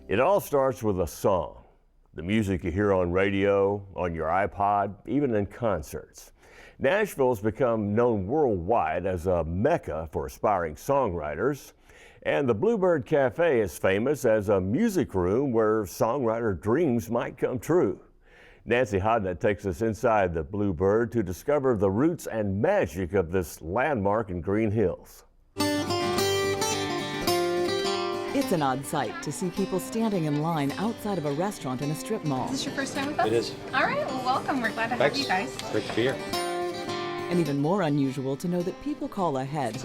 It all starts with a song. The music you hear on radio, on your iPod, even in concerts. Nashville has become known worldwide as a mecca for aspiring songwriters. And the Bluebird Café is famous as a music room where songwriter dreams might come true. Nancy Hoddinott takes us inside the Bluebird to discover the roots and magic of this landmark in Green Hills. It's an odd sight to see people standing in line outside of a restaurant in a strip mall. Is this your first time with us? It is. All right, well, welcome. We're glad to have you guys. Great to be here. And even more unusual to know that people call ahead.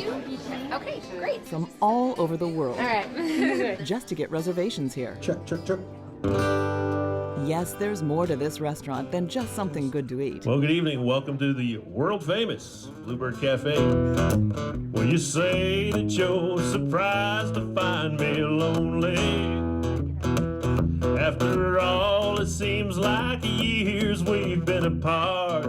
Okay, great. From all over the world. All right. Just to get reservations here. Check. Yes, there's more to this restaurant than just something good to eat. Well, good evening. Welcome to the world-famous Bluebird Café. Well, you say that you're surprised to find me lonely. After all, it seems like years we've been apart.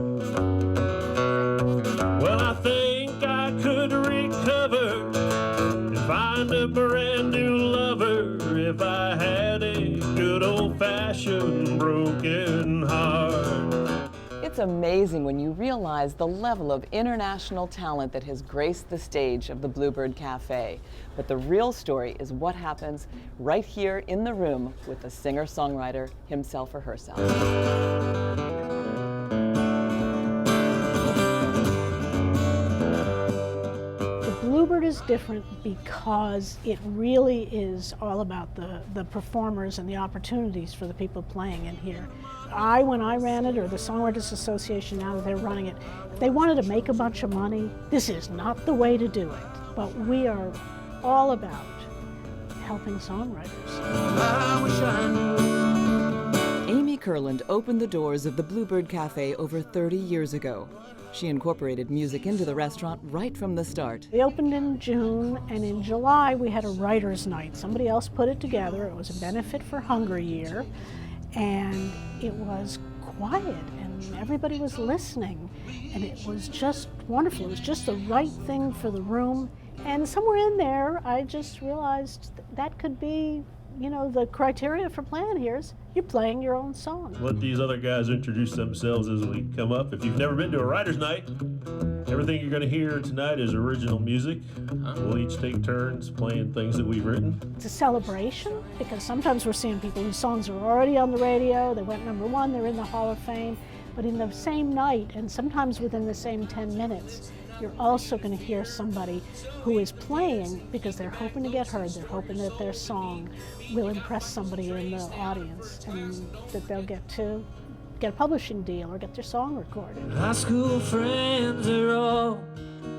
Well, I think I could recover and find a brand new lover if I had a good old-fashioned broken heart. It's amazing when you realize the level of international talent that has graced the stage of the Bluebird Café. But the real story is what happens right here in the room with the singer-songwriter himself or herself. Bluebird is different because it really is all about the performers and the opportunities for the people playing in here. When I ran it, or the Songwriters Association now that they're running it, if they wanted to make a bunch of money, this is not the way to do it. But we are all about helping songwriters. Amy Kurland opened the doors of the Bluebird Café over 30 years ago. She incorporated music into the restaurant right from the start. We opened in June, and in July we had a writer's night. Somebody else put it together. It was a benefit for Hunger Year, and it was quiet, and everybody was listening, and it was just wonderful. It was just the right thing for the room, and somewhere in there I just realized that could be, you know, the criteria for playing here is you're playing your own song. Let these other guys introduce themselves as we come up. If you've never been to a writer's night, everything you're going to hear tonight is original music. We'll each take turns playing things that we've written. It's a celebration because sometimes we're seeing people whose songs are already on the radio, they went #1, they're in the Hall of Fame, but in the same night and sometimes within the same 10 minutes, you're also going to hear somebody who is playing because they're hoping to get heard. They're hoping that their song will impress somebody in the audience and that they'll get a publishing deal or get their song recorded. High school friends are all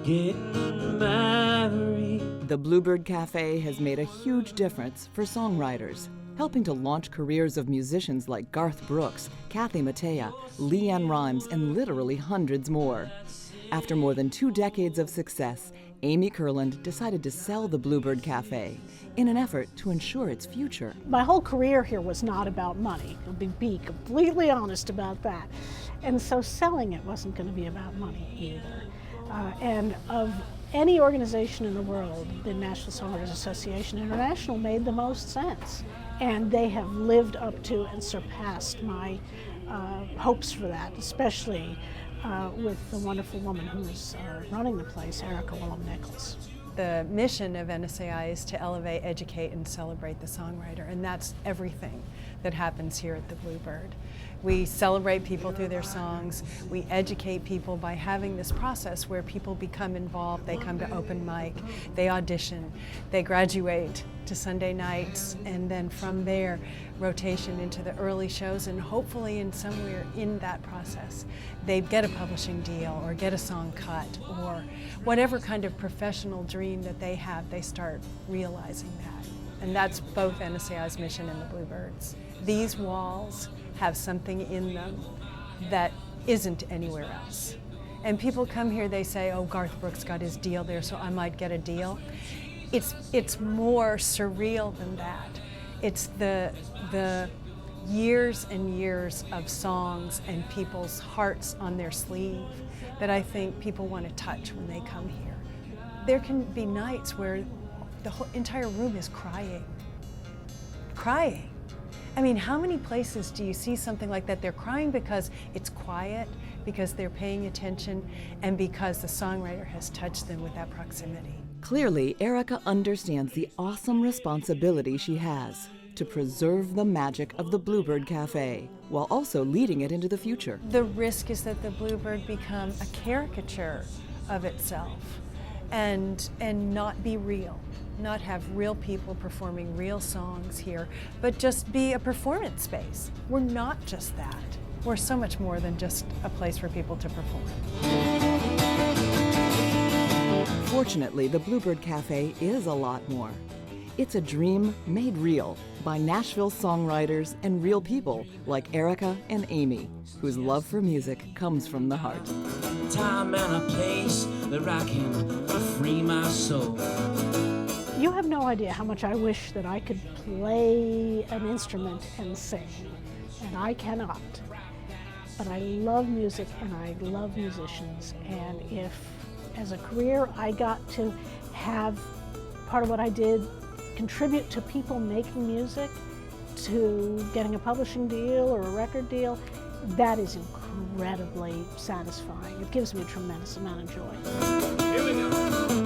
getting married. The Bluebird Café has made a huge difference for songwriters, helping to launch careers of musicians like Garth Brooks, Kathy Mattea, Leanne Rimes, and literally hundreds more. After more than 2 decades of success, Amy Kurland decided to sell the Bluebird Café in an effort to ensure its future. My whole career here was not about money. I'll be completely honest about that. And so selling it wasn't going to be about money either. And of any organization in the world, the National Songwriters Association International made the most sense. And they have lived up to and surpassed my hopes for that, especially with the wonderful woman who's running the place, Erica Willem-Nichols. The mission of NSAI is to elevate, educate, and celebrate the songwriter, and that's everything that happens here at the Bluebird. We celebrate people through their songs. We educate people by having this process where people become involved. They come to open mic, they audition, they graduate to Sunday nights, and then from there, rotation into the early shows, and hopefully in somewhere in that process, they get a publishing deal or get a song cut or whatever kind of professional dream that they have, they start realizing that. And that's both NSAI's mission and the Bluebirds. These walls have something in them that isn't anywhere else. And people come here, they say, oh, Garth Brooks got his deal there, so I might get a deal. It's more surreal than that. It's the years and years of songs and people's hearts on their sleeve that I think people want to touch when they come here. There can be nights where the whole entire room is crying crying. I mean, how many places do you see something like that? They're crying because it's quiet, because they're paying attention, and because the songwriter has touched them with that proximity. Clearly, Erica understands the awesome responsibility she has to preserve the magic of the Bluebird Café while also leading it into the future. The risk is that the Bluebird become a caricature of itself and not be real, not have real people performing real songs here, but just be a performance space. We're not just that. We're so much more than just a place for people to perform. Fortunately, the Bluebird Café is a lot more. It's a dream made real by Nashville songwriters and real people like Erica and Amy, whose love for music comes from the heart. Time and a place where I can free my soul. You have no idea how much I wish that I could play an instrument and sing, and I cannot. But I love music and I love musicians, and if as a career I got to have part of what I did contribute to people making music, to getting a publishing deal or a record deal, that is incredibly satisfying. It gives me a tremendous amount of joy. Here we go.